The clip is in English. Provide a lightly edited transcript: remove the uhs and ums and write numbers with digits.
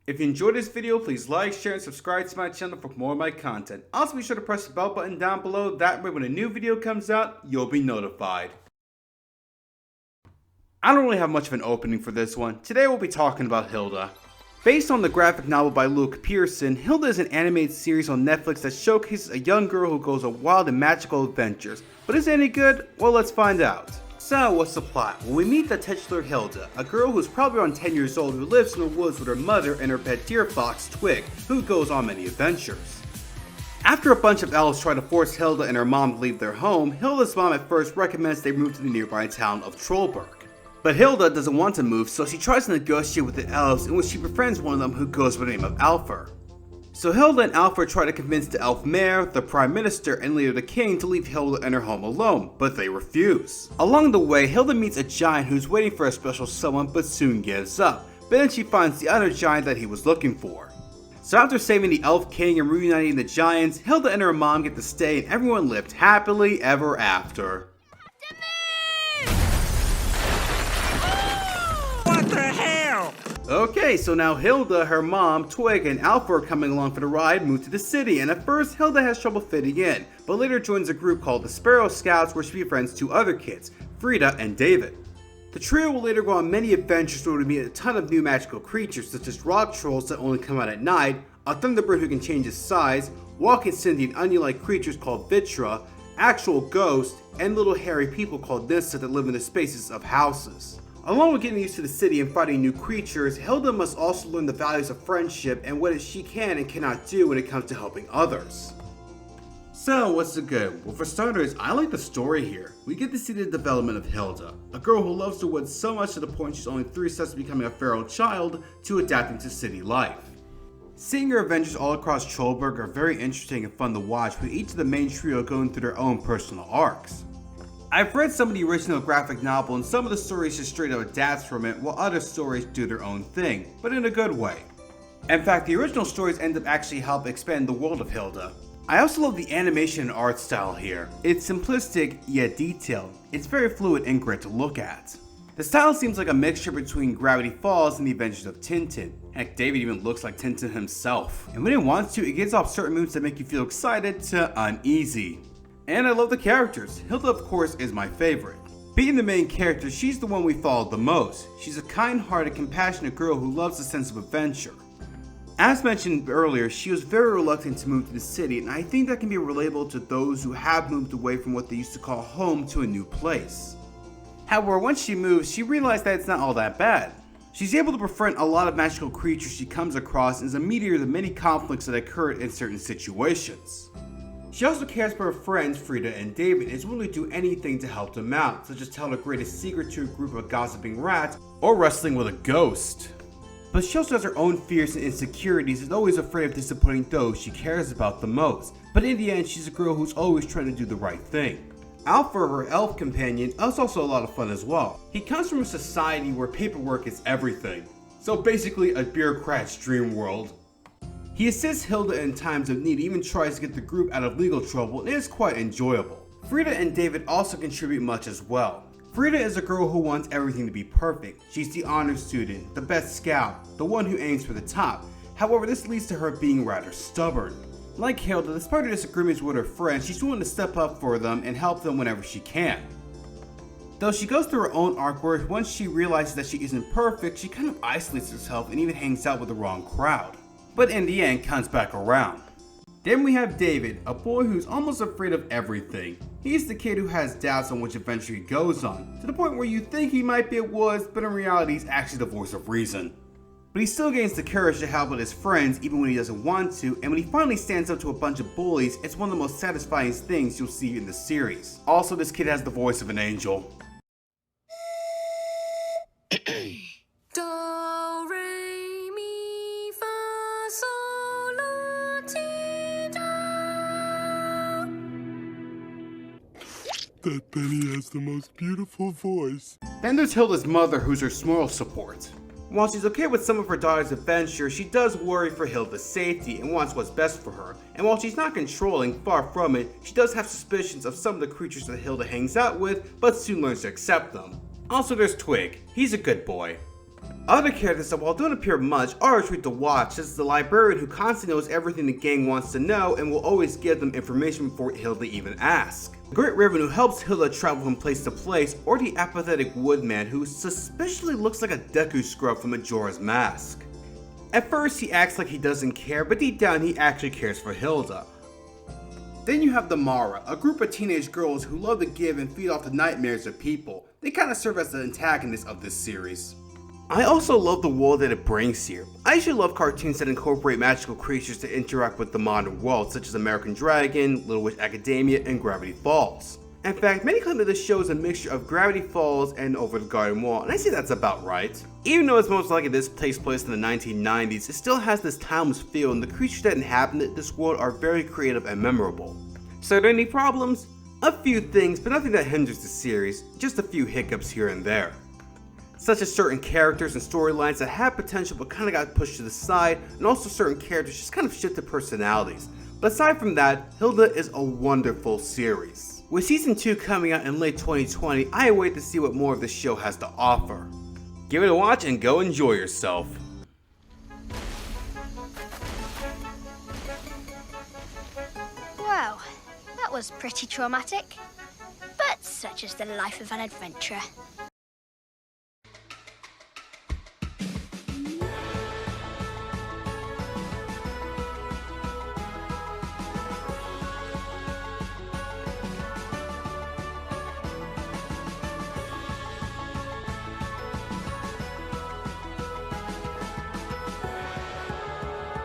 If you enjoyed this video, please like, share, and subscribe to my channel for more of my content. Also be sure to press the bell button down below, that way when a new video comes out, you'll be notified. I don't really have much of an opening for this one. Today we'll be talking about Hilda. Based on the graphic novel by Luke Pearson, Hilda is an animated series on Netflix that showcases a young girl who goes on wild and magical adventures. But is it any good? Well, let's find out. So, what's the plot? Well, we meet the titular Hilda, a girl who's probably around 10 years old who lives in the woods with her mother and her pet deer fox, Twig, who goes on many adventures. After a bunch of elves try to force Hilda and her mom to leave their home, Hilda's mom at first recommends they move to the nearby town of Trollberg. But Hilda doesn't want to move, so she tries to negotiate with the elves, in which she befriends one of them who goes by the name of Alfur. So Hilda and Alfur try to convince the elf mayor, the prime minister, and later the king to leave Hilda and her home alone, but they refuse. Along the way, Hilda meets a giant who's waiting for a special someone but soon gives up, but then she finds the other giant that he was looking for. So after saving the elf king and reuniting the giants, Hilda and her mom get to stay and everyone lived happily ever after. Okay, so now Hilda, her mom, Twig, and Alfur coming along for the ride move to the city, and at first Hilda has trouble fitting in, but later joins a group called the Sparrow Scouts where she befriends two other kids, Frida and David. The trio will later go on many adventures where we meet a ton of new magical creatures such as rock trolls that only come out at night, a thunderbird who can change his size, walking sentient onion-like creatures called Vitra, actual ghosts, and little hairy people called Nissa that live in the spaces of houses. Along with getting used to the city and fighting new creatures, Hilda must also learn the values of friendship and what she can and cannot do when it comes to helping others. So, what's the good? Well, for starters, I like the story here. We get to see the development of Hilda, a girl who loves the woods so much to the point she's only 3 steps from becoming a feral child to adapting to city life. Seeing her adventures all across Trollberg are very interesting and fun to watch, with each of the main trio going through their own personal arcs. I've read some of the original graphic novel and some of the stories just straight up adapts from it, while other stories do their own thing, but in a good way. In fact, the original stories end up actually help expand the world of Hilda. I also love the animation and art style here. It's simplistic yet detailed. It's very fluid and great to look at. The style seems like a mixture between Gravity Falls and the Adventures of Tintin. Heck, David even looks like Tintin himself. And when it wants to, it gives off certain moods that make you feel excited to uneasy. And I love the characters. Hilda, of course, is my favorite. Being the main character, she's the one we followed the most. She's a kind-hearted, compassionate girl who loves a sense of adventure. As mentioned earlier, she was very reluctant to move to the city, and I think that can be relatable to those who have moved away from what they used to call home to a new place. However, once she moves, she realized that it's not all that bad. She's able to befriend a lot of magical creatures she comes across and is a mediator of the many conflicts that occur in certain situations. She also cares for her friends, Frida and David, and is willing to do anything to help them out, such as tell her greatest secret to a group of gossiping rats, or wrestling with a ghost. But she also has her own fears and insecurities and is always afraid of disappointing those she cares about the most, but in the end she's a girl who's always trying to do the right thing. Alfur, her elf companion, is also a lot of fun as well. He comes from a society where paperwork is everything, so basically a bureaucrat's dream world. He assists Hilda in times of need, even tries to get the group out of legal trouble, and is quite enjoyable. Frida and David also contribute much as well. Frida is a girl who wants everything to be perfect. She's the honor student, the best scout, the one who aims for the top. However, this leads to her being rather stubborn. Like Hilda, despite her disagreements with her friends, she's willing to step up for them and help them whenever she can. Though she goes through her own arc where once she realizes that she isn't perfect, she kind of isolates herself and even hangs out with the wrong crowd. But in the end comes back around. Then we have David, a boy who's almost afraid of everything. He's the kid who has doubts on which adventure he goes on, to the point where you think he might be a woods, but in reality he's actually the voice of reason. But he still gains the courage to help out his friends even when he doesn't want to, and when he finally stands up to a bunch of bullies, it's one of the most satisfying things you'll see in the series. Also, this kid has the voice of an angel. That Benny has the most beautiful voice. Then there's Hilda's mother, who's her moral support. While she's okay with some of her daughter's adventures, she does worry for Hilda's safety and wants what's best for her. And while she's not controlling, far from it, she does have suspicions of some of the creatures that Hilda hangs out with, but soon learns to accept them. Also there's Twig. He's a good boy. Other characters that while don't appear much are a treat to watch, such as the librarian who constantly knows everything the gang wants to know and will always give them information before Hilda even asks. The Great Raven who helps Hilda travel from place to place, or the apathetic woodman who suspiciously looks like a Deku scrub from Majora's Mask. At first he acts like he doesn't care, but deep down he actually cares for Hilda. Then you have the Mara, a group of teenage girls who love to give and feed off the nightmares of people. They kinda serve as the antagonists of this series. I also love the world that it brings here. I usually love cartoons that incorporate magical creatures to interact with the modern world, such as American Dragon, Little Witch Academia, and Gravity Falls. In fact, many claim that this show is a mixture of Gravity Falls and Over the Garden Wall, and I say that's about right. Even though it's most likely this takes place in the 1990s, it still has this timeless feel, and the creatures that inhabit this world are very creative and memorable. So are there any problems? A few things, but nothing that hinders the series, just a few hiccups here and there. Such as certain characters and storylines that had potential but kinda got pushed to the side, and also certain characters just kind of shifted personalities. But aside from that, Hilda is a wonderful series. With season 2 coming out in late 2020, I await to see what more of this show has to offer. Give it a watch and go enjoy yourself. Wow, that was pretty traumatic. But such is the life of an adventurer.